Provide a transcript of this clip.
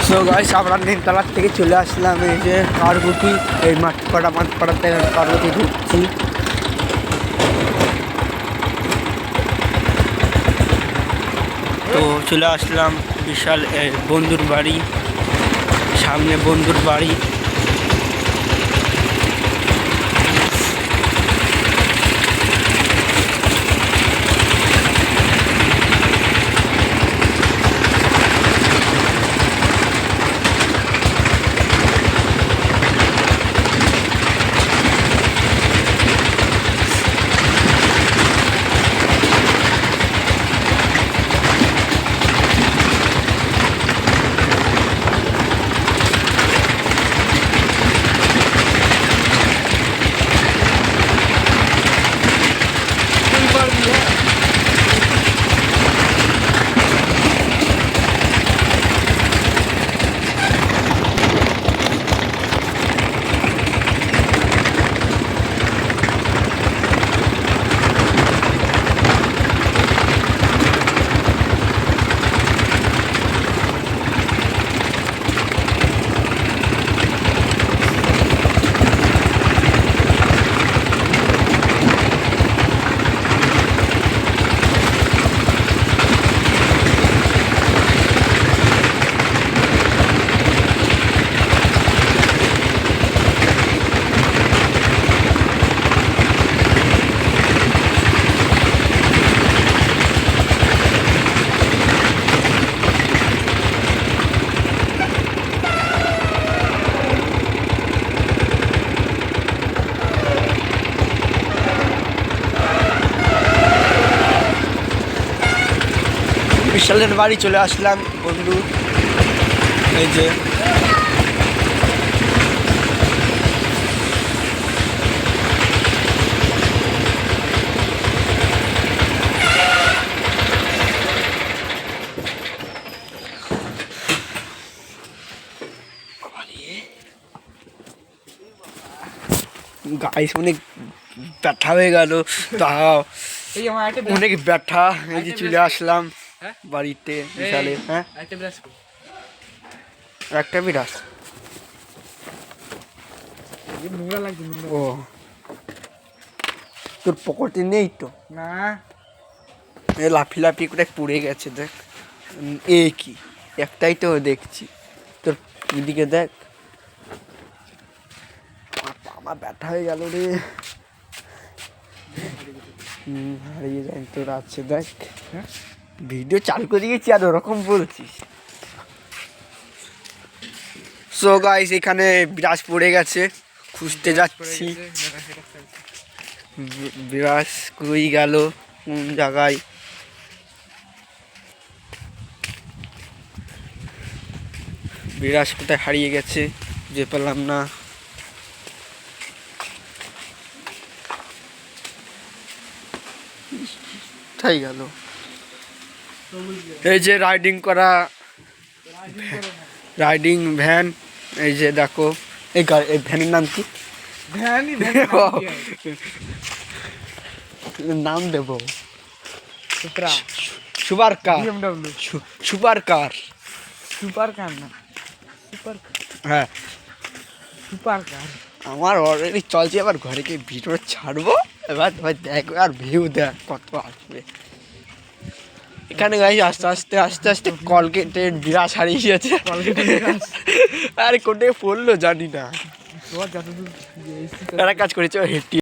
So guys আমরা নিমতলার থেকে চলে আসলাম এই যে কারগুটি এই মাঠপাড়াতে কারগুটি ঢুকছি। তো চলে আসলাম বিশাল বন্ধুর বাড়ি, সামনে বন্ধুর বাড়ি। বিশালের বাড়ি চলে আসলাম বন্ধু। এই যে গাইস অনেক ব্যথা হয়ে গেল, তাও অনেক ব্যথা। এই যে চলে আসলাম বাড়িতে বিশালে। হ্যাঁ একটা বিরাস ও তোর পকেটে নেই তো না, লাফি লাফি করে পড়ে গেছে। দেখ এ কি একটাই তো দেখছি, তোর এদিকে দেখ। আমার ব্যথা হয়ে গেল রে, হারিয়ে যাই তোর আছে। দেখ ভিডিও চালু করে দিয়েছি আর ওরকম বলছিস। সো গাইস এখানে বিরাজ পড়ে গেছে, খুঁজতে যাচ্ছি। বিরাজ কই গেল, কোন জায়গায়? বিরাজ কোথায় হারিয়ে গেছে, যে পেলাম না। কোথায় গেল? এই যে রাইডিং করা রাইডিং ভ্যান, এই যে দেখো। এই ভ্যানের নাম কি? নাম দেব super car. Super car, super car না, সুপার হ্যাঁ সুপার কার। আমার অলরেডি চলছে, এবার ঘরে গিয়ে ভিডিও ছাড়বো। এবার দেখো আর ভিউ দেখ কত আসবে। এখানে গাইস আস্তে আস্তে আস্তে আস্তে কলগেটের বিরাজ হারিয়ে গেছে। আরে কোটে পড়লো জানি না, একটা কাজ করেছে হেঁটে